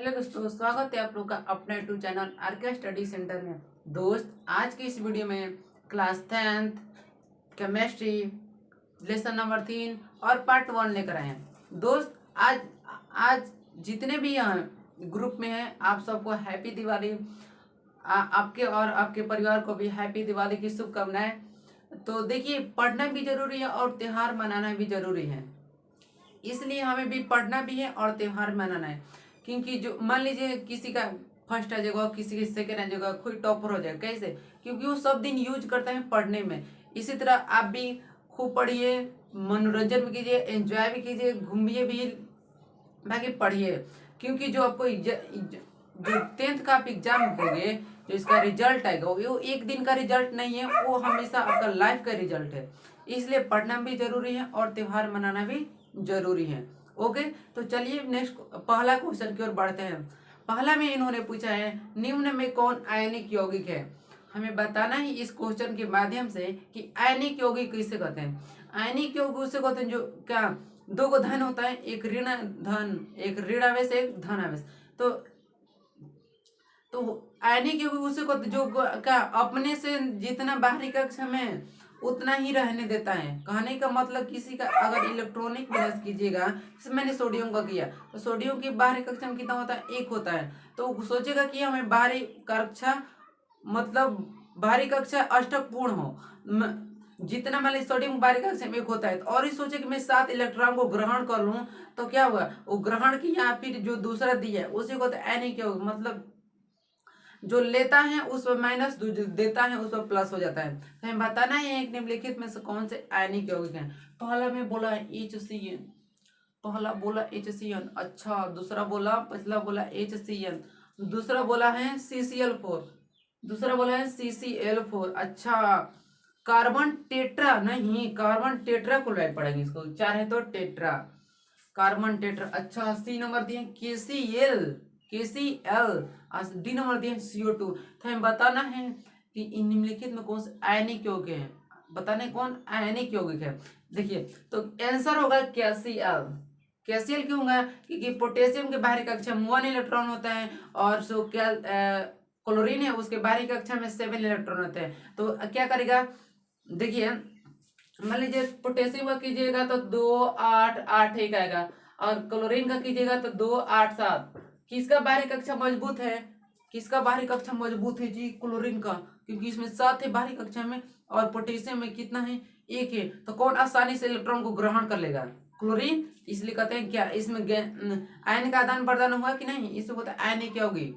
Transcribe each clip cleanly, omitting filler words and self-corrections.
Hello दोस्तों, स्वागत है आप लोग का अपने YouTube channel RK study centre में। दोस्त, आज की इस वीडियो में class 10th chemistry lesson number 3 और पार्ट 1 लेकर आए हैं। दोस्त, आज आज जितने भी यहाँ ग्रुप में हैं आप सबको हैप्पी दिवाली। आपके और आपके परिवार को भी हैप्पी दिवाली की शुभकामनाएं। तो देखिए, पढ़ना भी जरूरी है और त्यौहार मनाना भी जरूरी है, इसलिए हमें भी पढ़ना भी है और त्यौहार मनाना है। क्योंकि जो मान लीजिए किसी का फर्स्ट आ जाएगा, किसी का सेकेंड आ जाएगा, कोई टॉपर हो जाएगा, कैसे? क्योंकि वो सब दिन यूज करता है पढ़ने में। इसी तरह आप भी खूब पढ़िए, मनोरंजन भी कीजिए, एंजॉय भी कीजिए, घूमिए भी, बाकी पढ़िए। क्योंकि जो आपको जो 10th का आप एग्जाम दोगे, जो इसका रिजल्ट आएगा वो एक दिन का रिजल्ट नहीं है, वो हमेशा आपका लाइफ का रिजल्ट है। इसलिए पढ़ना भी जरूरी है और त्यौहार मनाना भी जरूरी है। ओके, तो चलिए नेक्स्ट पहला क्वेश्चन की ओर बढ़ते हैं। पहला में इन्होंने पूछा है, निम्न में कौन आयनिक यौगिक है? हमें बताना है इस क्वेश्चन के माध्यम से कि आयनिक यौगिक किसे कहते हैं। आयनिक यौगिक उसे कहते हैं जो क्या दो को धन होता है, एक ऋण धन, एक ऋण आवेश, एक धन आवेश। तो आयनिक यौगिक उसे कहते जो क्या अपने से जितना बाहरी कक्षा में उतना ही रहने देता है। कहने का मतलब, किसी का अगर इलेक्ट्रॉनिक बैलेंस कीजिएगा, जैसे मैंने सोडियम का किया, तो सोडियम की बाहरी कक्षा में कितना होता है? 1 होता है। तो सोचेगा कि हमें बाहरी कक्षा मतलब बाहरी कक्षा अष्टक पूर्ण हो, जितना मान लीजिए सोडियम बाहरी कक्षा में 1 होता है, तो और ही सोचे कि मैं 7 इलेक्ट्रॉन को ग्रहण कर लूं, तो क्या हुआ? वो ग्रहण किया, फिर जो दूसरा दिया है उसी को तो आयनिक यौगिक, मतलब जो लेता है उस पर माइनस, देता है उस पर प्लस हो जाता है। तो हमें बताना है एक निम्नलिखित में से कौन से आयनिक यौगिक हैं। पहला में बोला है HCN, पहला बोला HCN, अच्छा। दूसरा बोला, पहला बोला HCN, दूसरा बोला है CCl4, दूसरा बोला है CCl4, अच्छा। कार्बन टेट्रा नहीं, कार्बन टेट्रा क्लोराइड पढ़ेंगे इसको, 4 है तो टेट्रा, कार्बन टेट्रा, अच्छा। सी नंबर दिए KCl, डी नंबर दिए CO2। तो हमें बताना है कि इन निम्नलिखित में कौन से आयनिक यौगिक है, बताना है कौन आयनिक यौगिक है। देखिए, तो आंसर होगा KCl। KCl क्यों होगा? क्योंकि पोटेशियम के बाहरी कक्षा में 1 इलेक्ट्रॉन होता है, और जो क्लोरीन है उसके बाहरी कक्षा में 7 इलेक्ट्रॉन होते हैं। तो क्या करेगा? देखिए, मान लीजिए पोटेशियम का कीजिएगा तो 2 8 8 1 आएगा, और क्लोरीन का कीजिएगा तो 2 8 7। किसका बाहरी कक्षा मजबूत है? किसका बाहरी कक्षा मजबूत है जी? क्लोरीन का, क्योंकि इसमें 7 है बाहरी कक्षा में, और पोटेशियम में कितना है? 1 है। तो कौन आसानी से इलेक्ट्रॉन को ग्रहण कर लेगा? क्लोरीन। इसलिए कहते हैं क्या इसमें आयन का आदान प्रदान हुआ कि नहीं, इससे होता है आयनिक यौगिक।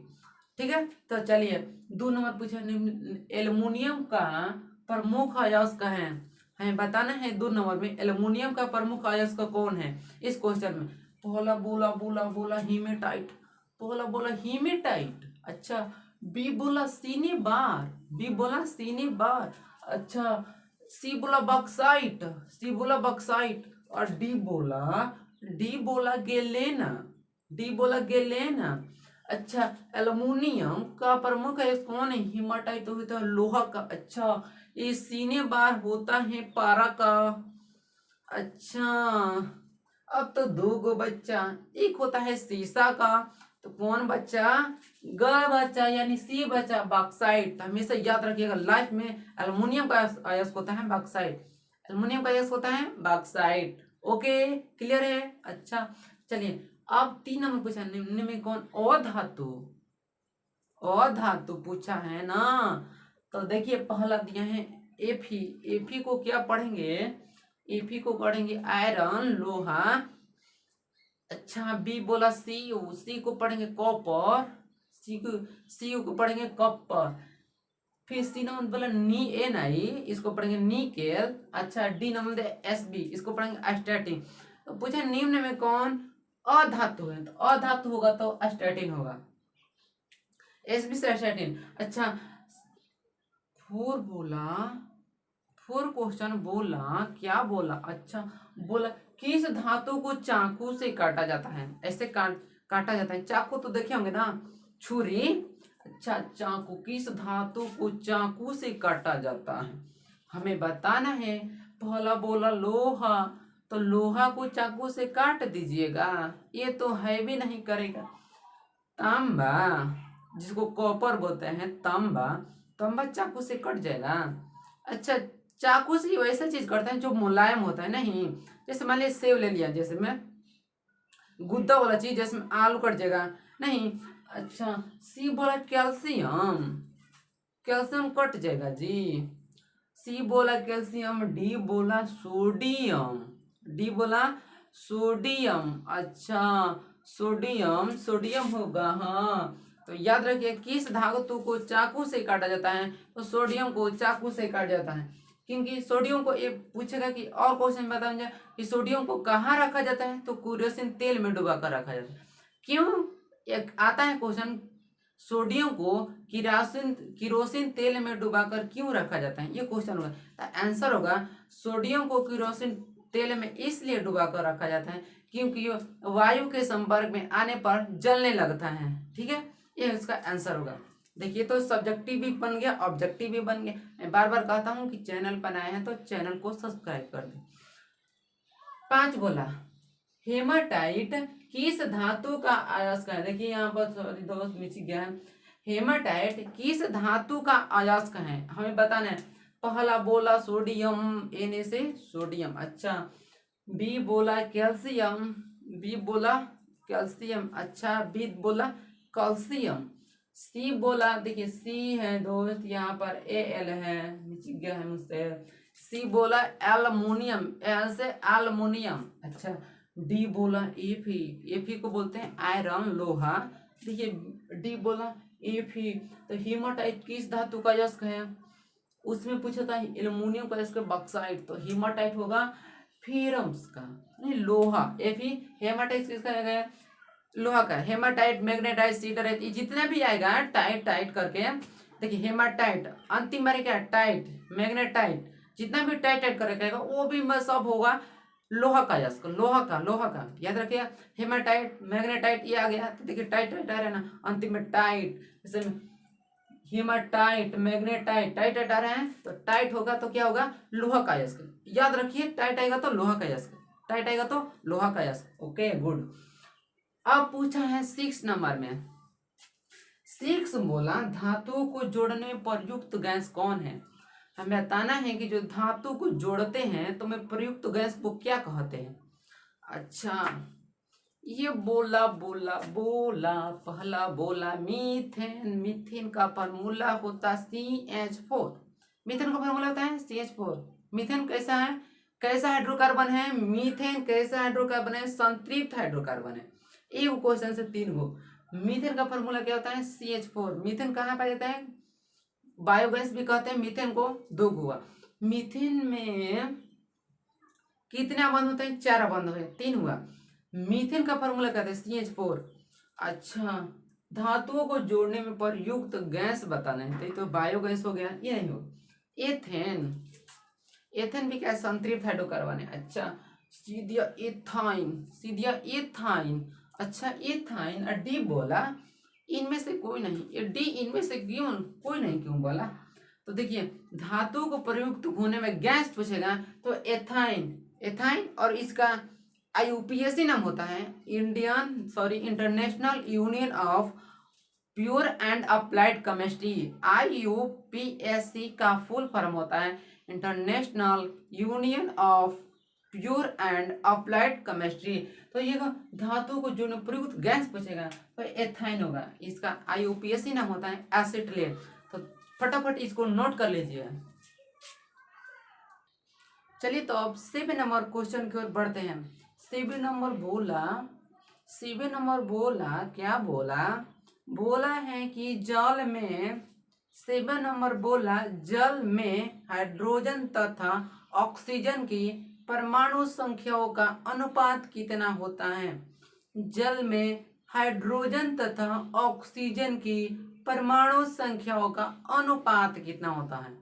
ठीक है, तो चलिए 2 नंबर पूछा, एल्युमिनियम का प्रमुख अयस्क है। हमें बताना है 2 नंबर में एल्युमिनियम का प्रमुख अयस्क कौन है इस क्वेश्चन में। पहला बोला हीमेटाइट, पहला बोला हीमेटाइट, अच्छा। बी बोला सीनी बार, अच्छा। सी बोला बक्साइट, और डी बोला गेलेना, अच्छा। एल्युमिनियम का प्रमुख है कौन है? हीमाटाइट तो होता है लोहा का, अच्छा। ये सीने बार होता है पारा का, अच्छा। अब तो 2 गो बच्चा, एक होता है सीसा का, तो कौन बच्चा? बच्चा, यानी सी बच्चा बॉक्साइट। तो हमेशा याद रखिएगा, लाइफ में एल्युमिनियम का अयस्क होता है बॉक्साइट, एल्युमिनियम का अयस्क होता है बॉक्साइट। ओके, क्लियर है? अच्छा, चलिए अब 3 नंबर पूछा, निम्न में कौन अधातु पूछा है ना। तो देखिए, पहला दिया है एफी को क्या पढ़ेंगे? एफी को पढ़ेंगे आयरन, लोहा, अच्छा। बी बोला सी को पढ़ेंगे कॉपर, सी को पढ़ेंगे कॉपर। फिर सी नंबर बोला NI, इसको पढ़ेंगे निकेल, अच्छा। डी नंबर SB, इसको पढ़ेंगे स्टैटिन। तो पूछे निम्न में कौन अधातु है, तो अधातु होगा तो स्टैटिन होगा, SB से स्टैटिन, अच्छा। 4 क्वेश्चन बोला, क्या बोला? अच्छा, बोला किस धातु को चाकू से काटा जाता है? ऐसे काटा जाता है, चाकू तो देखे होंगे ना, छुरी, अच्छा। चाकू, किस धातु को चाकू से काटा जाता है? हमें बताना है। पहला बोला लोहा, तो लोहा को चाकू से काट दीजिएगा, ये तो है भी नहीं करेगा। तांबा, जिसको कॉपर बोलते हैं, तांबा, तांबा चाकू से कट जाएगा। अच्छा, चाकू से वैसा चीज करते हैं जो मुलायम होता है, नहीं जैसे मान लिया सेव ले लिया, जैसे मैं गुद्दा वाला चीज, जैसे में आलू कट जाएगा, नहीं। अच्छा, सी बोला कैल्शियम, कैल्शियम कट जाएगा जी। सी बोला कैल्शियम, डी बोला सोडियम, डी बोला सोडियम। अच्छा, सोडियम, सोडियम होगा, हाँ। तो याद रखिए किस धातु को चाकू से काटा जाता है, तो सोडियम को चाकू से काटा जाता है, क्योंकि सोडियम को ये पूछेगा कि और क्वेश्चन बता मुझे कि सोडियम को कहाँ रखा जाता है, तो केरोसिन तेल में डुबा कर रखा जाता है। क्यों, एक आता है क्वेश्चन, सोडियम को किरोसिन तेल में डुबाकर क्यों रखा जाता है, ये क्वेश्चन होगा। तो आंसर होगा सोडियम को किरोसिन तेल में इसलिए डुबाकर रखा जाता है क्योंकि वायु के संपर्क में आने पर जलने लगता है। ठीक है, ये इसका आंसर होगा। देखिए, तो सब्जेक्टिव भी बन गया, ऑब्जेक्टिव भी बन गया। मैं बार बार कहता हूँ कि चैनल पर आए हैं तो चैनल को सब्सक्राइब कर दें। 5 बोला हेमाटाइट किस धातु का अयस्क है। देखिए यहाँ पर सॉरी दोस्त मिस गया है। हेमाटाइट किस धातु का अयस्क है, हमें बताना है। पहला बोला सोडियम, एन से सोडियम। अच्छा, बी बोला कैल्शियम, बी बोला कैल्शियम। अच्छा, बी बोला कैल्शियम। सी बोला, देखिए सी है दोस्त, यहाँ पर ए एल है, नीचे गया है मुझसे। सी बोला एल्युमिनियम, एल से एल्युमिनियम। अच्छा, डी बोला एफी, एफी को बोलते हैं आयरन, लोहा। देखिए डी बोला एफी। तो हीमाटाइट किस धातु का अयस्क है, उसमें पूछा था एल्युमिनियम का अयस्क बॉक्साइट, तो हीमाटाइट होगा फेरम्स का, नहीं लोहा। एफी हेमाटाइट किसका आएगा, लोहा का। हेमाटाइट, मैग्नेटाइट, सीडराइट, ये जितने भी आएगा टाइट टाइट करके। देखिए हेमाटाइट अंतिम बार क्या, टाइट, मैग्नेटाइट, जितना भी टाइट टाइट करके आएगा वो भी सब होगा लोहा का अयस्क, लोहा का, लोहा का। याद रखिए हेमाटाइट, मैग्नेटाइट, ये आ गया। तो देखिए टाइट टाइट आ रहा है ना, अंतिम में टाइट, जैसे हेमाटाइट, मैग्नेटाइट, टाइट टाइट आ रहे हैं, तो टाइट होगा तो क्या होगा, लोहा का अयस्क। याद रखिए टाइट आएगा तो लोहा का अयस्क, टाइट आएगा तो लोहा का अयस्क। Okay good. अब पूछा है 6 नंबर में। 6 बोला धातु को जोड़ने में प्रयुक्त गैस कौन है। हमें बताना है कि जो धातु को जोड़ते हैं तो मैं प्रयुक्त गैस को क्या कहते हैं। अच्छा, ये बोला बोला बोला पहला बोला मीथेन, मीथेन का फार्मूला होता CH4। मीथेन का फार्मूला होता है CH4। मीथेन कैसा है, कैसा हाइड्रोकार्बन है, मीथेन कैसा हाइड्रोकार्बन है, संतृप्त हाइड्रोकार्बन है। एक क्वेश्चन से 3 गो। मीथेन का फार्मूला क्या होता है CH4। मीथेन कहाँ पाया जाता है, बायोगैस भी कहते हैं मीथेन को, 2 हुआ। मीथेन में कितने बंद होते हैं, 4 बंद होते हैं, 3 हुआ। मीथेन का फार्मूला कहते हैं CH4। अच्छा, धातुओं को जोड़ने में प्रयुक्त गैस बताना है, तो बायोगैस हो गया, ये नहीं होगा। एथेन, एथेन भी क्या संतृप्त हाइड्रोकार्बन है। अच्छा, सीधिया एथाइन, सीधिया एथाइन। अच्छा, एथाइन। और डी बोला इनमें से कोई नहीं, ये डी इनमें से क्यों कोई नहीं क्यों बोला। तो देखिए धातु को प्रयुक्त होने में गैस पूछेगा तो एथाइन, एथाइन। और इसका IUPAC नाम होता है, international union of pure and applied chemistry. IUPAC का फुल फॉर्म होता है international union of pure and applied chemistry. तो ये धातु को जो प्रयुक्त गैस पूछेगा तो एथाइन होगा, इसका IUPAC नाम होता है एसिटिलेट। तो फटाफट इसको नोट कर लीजिए। चलिए तो अब 7 नंबर क्वेश्चन की ओर बढ़ते हैं। 7 नंबर बोला, 7 नंबर बोला क्या बोला, बोला है कि जल में, 7 नंबर बोला जल में हाइड्रोजन तथा ऑक्सीजन की परमाणु संख्याओं का अनुपात कितना होता है। जल में हाइड्रोजन तथा ऑक्सीजन की परमाणु संख्याओं का अनुपात कितना होता है।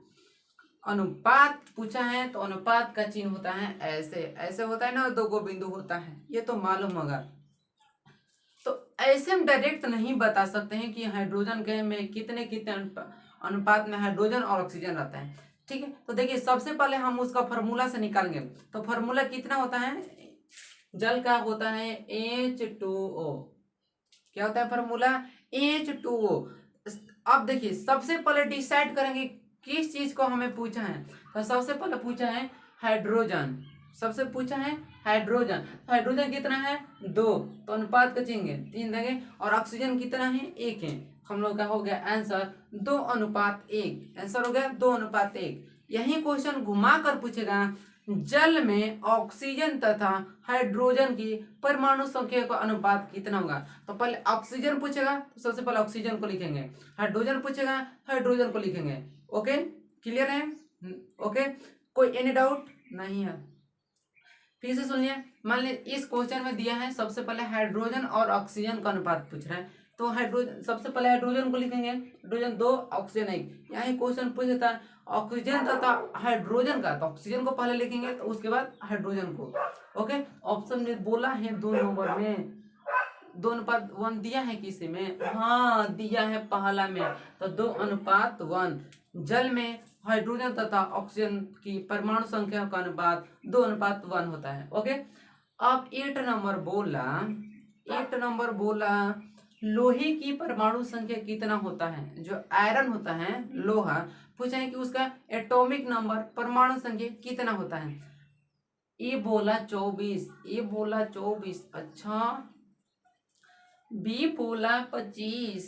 अनुपात पूछा है तो अनुपात का चिन्ह होता है ऐसे, ऐसे होता है ना, 2 बिंदु होता है, ये तो मालूम होगा। तो ऐसे हम डायरेक्ट नहीं बता सकते हैं कि हाइड्रोजन के में कितने कितने अनुपात में हाइड्रोजन और ऑक्सीजन रहता है। ठीक है, तो देखिए सबसे पहले हम उसका फार्मूला से निकालेंगे। तो फार्मूला कितना होता है, जल का होता है H2O, क्या होता है फॉर्मूला H2O। अब देखिए सबसे पहले डिसाइड करेंगे किस चीज को हमें पूछा है। तो सबसे पहले पूछा है हाइड्रोजन, सबसे पूछा है हाइड्रोजन। हाइड्रोजन कितना है 2, तो अनुपात कचेंगे 3 देंगे, और ऑक्सीजन कितना है 1 है। हम लोग का हो गया आंसर 2:1। आंसर हो गया 2:1। यही क्वेश्चन घुमा कर पूछेगा जल में ऑक्सीजन तथा हाइड्रोजन की परमाणु संख्या का अनुपात कितना होगा। तो पहले ऑक्सीजन पूछेगा तो सबसे पहले ऑक्सीजन को लिखेंगे, हाइड्रोजन पूछेगा हाइड्रोजन को लिखेंगे। ओके क्लियर है? ओके कोई एनी डाउट नहीं है? फिर से सुनिए, मान लीजिए इस क्वेश्चन में दिया है सबसे पहले हाइड्रोजन और ऑक्सीजन का अनुपात पूछ रहा है, तो हाइड्रोजन सबसे पहले हाइड्रोजन को लिखेंगे, हाइड्रोजन 2 ऑक्सीजन 1। यहाँ क्वेश्चन पूछ देता है ऑक्सीजन तथा हाइड्रोजन का, तो ऑक्सीजन को पहले लिखेंगे तो उसके बाद हाइड्रोजन को। ओके ऑप्शन में बोला है 2 नंबर में 2:1 दिया है किसी में, हाँ दिया है पहला में, तो 2:1। जल में हाइड्रोजन तथा ऑक्सीजन की परमाणु संख्या का अनुपात 2:1 होता है। ओके अब 8 नंबर बोला लोहे की परमाणु संख्या कितना होता है। जो आयरन होता है लोहा, पूछा है कि उसका एटॉमिक नंबर परमाणु संख्या कितना होता है। ए बोला 24, अच्छा बी बोला 25,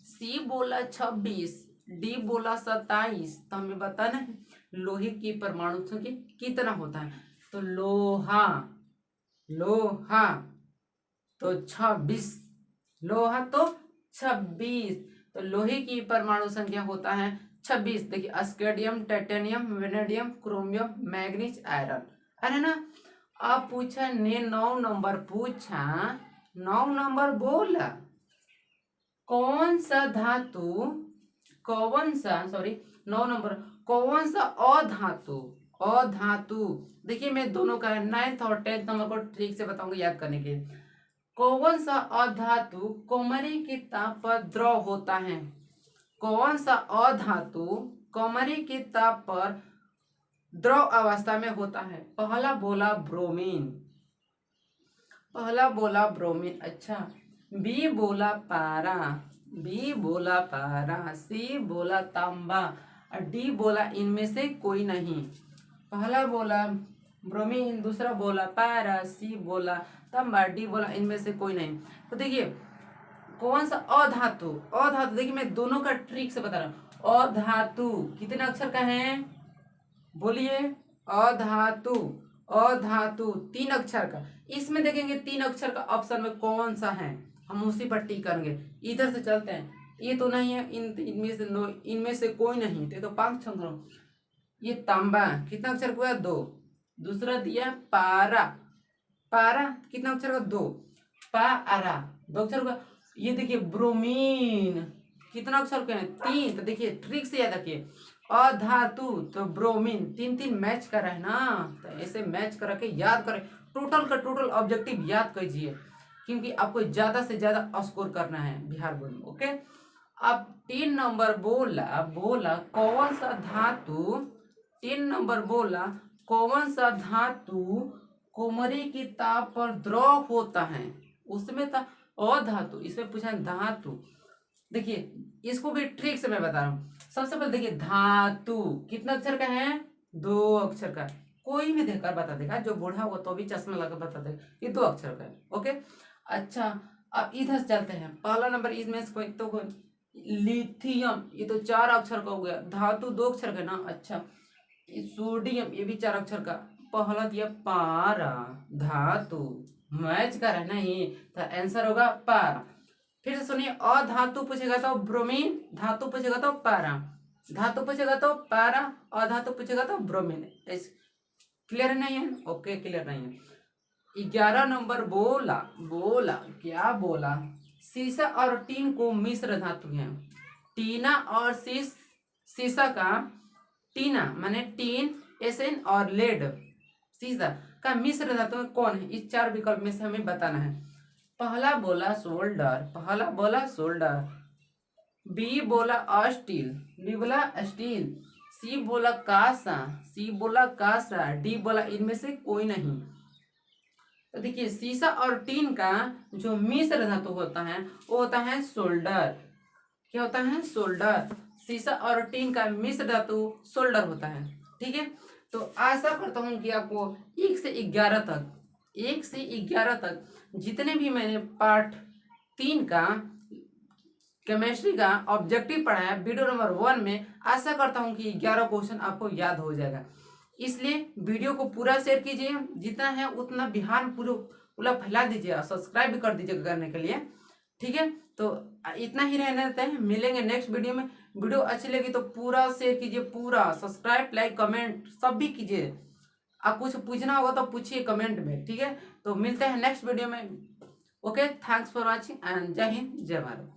सी बोला 26, डी बोला 27। तो हमें बताना है लोहे की परमाणु संख्या कितना होता है। तो लोहा तो 26, लोहा तो 26, तो लोहे की परमाणु संख्या होता है 26। देखिए स्केडियम, titanium, vanadium, chromium, manganese, iron. अरे ना अब पूछा ने 9 नंबर पूछा, 9 नंबर बोला कौन सा 9 नंबर कौन सा अधातु। देखिए मैं दोनों का 9th और 10th नंबर को ठीक से बताऊंगा याद करने के। कौन सा अधातु कमरे के ताप पर द्रव होता है। कौन सा अधातु कमरे के ताप पर द्रव अवस्था में होता है। पहला बोला ब्रोमीन, अच्छा बी बोला पारा, सी बोला तांबा, और डी बोला इनमें से कोई नहीं। पहला बोला ब्रोमीन, दूसरा बोला पारा, सी बोला तांबा, डी बोला इनमें से कोई नहीं। तो देखिए कौन सा अधातु, देखिए मैं दोनों का ट्रिक से बता रहा हूँ। अधातु कितने अक्षर का है बोलिए। अधातु 3 अक्षर का। इसमें देखेंगे 3 अक्षर का ऑप्शन में कौन सा है, हम उसी पर टिक करेंगे। इधर से चलते हैं, ये तो नहीं है, इनमें से कोई नहीं, तो 5 अक्षर। ये तांबा कितना अक्षर का 2, दूसरा दिया पारा कितना अक्षर का 2, पारा 2 अक्षर का। ये देखिए ब्रोमीन कितना अक्षर का है 3, तो देखिए ट्रिक से याद रखिए अधातु तो ब्रोमीन 3 मैच कर रहा है ना, तो ऐसे मैच करा के याद करें। टोटल का टोटल ऑब्जेक्टिव याद कीजिए, क्योंकि आपको ज्यादा से ज्यादा स्कोर करना है बिहार बोर्ड में। ओके अब 3 नंबर बोला कौन सा धातु, 3 नंबर बोला कौन सा धातु कोमरे की ताप पर द्रव होता है। उसमें था अधातु, इसमें पूछा धातु। देखिए इसको भी ट्रिक से मैं बता रहा हूँ। सबसे पहले देखिए धातु कितना अक्षर का है 2 अक्षर का। कोई भी देखकर बता देगा, जो बूढ़ा होगा तो भी चश्मा लगा बता देगा ये 2 अक्षर का है। ओके अच्छा अब इधर से चलते हैं। पहला नंबर इसमें कोई तो लिथियम, ये तो 4 अक्षर का हो गया। धातु 2 अक्षर का ना, अच्छा सोडियम ये भी 4 अक्षर का। पहला दिया पारा, धातु मैच कर है नहीं, तो आंसर होगा पारा। फिर से सुनिए अधातु पूछेगा तो ब्रोमीन, धातु पूछेगा तो पारा, धातु पूछेगा तो पारा, अधातु पूछेगा तो ब्रोमीन। क्लियर नहीं है? ओके क्लियर नहीं है। 11 नंबर बोला क्या बोला सीसा और टीन को मिश्र धातु है। टीना और सीसा का, टीना माने टीन, एसएन और लेड सीसा का मिश्र धातु कौन है। इस 4 विकल्प में से हमें बताना है। पहला बोला सोल्डर, बी बोला स्टील, सी बोला कासा, डी बोला इनमें से कोई नहीं। तो देखिए सीसा और टीन का जो मिश्र धातु होता है वो होता है सोल्डर। क्या होता है? सोल्डर। सीसा और टीन का मिश्र धातु सोल्डर होता है। ठीक है, तो आशा करता हूँ कि आपको 1 से 11 तक जितने भी मैंने पार्ट 3 का केमिस्ट्री का ऑब्जेक्टिव पढ़ा है वीडियो नंबर 1 में, आशा करता हूँ कि 11 क्वेश्चन आपको याद हो जाएगा। इसलिए वीडियो को पूरा शेयर कीजिए, जितना है उतना बिहार पूरा फैला दीजिए, सब्सक्राइब भी कर दीजिए करने के लिए। ठीक है, तो इतना ही रहने देते हैं, मिलेंगे नेक्स्ट वीडियो में। वीडियो अच्छी लगी तो पूरा शेयर कीजिए, पूरा सब्सक्राइब, लाइक, कमेंट सब भी कीजिए। आप कुछ पूछना होगा तो पूछिए कमेंट में। ठीक है, तो मिलते हैं नेक्स्ट वीडियो में। Okay, thanks for watching and जय हिंद, जय भारत।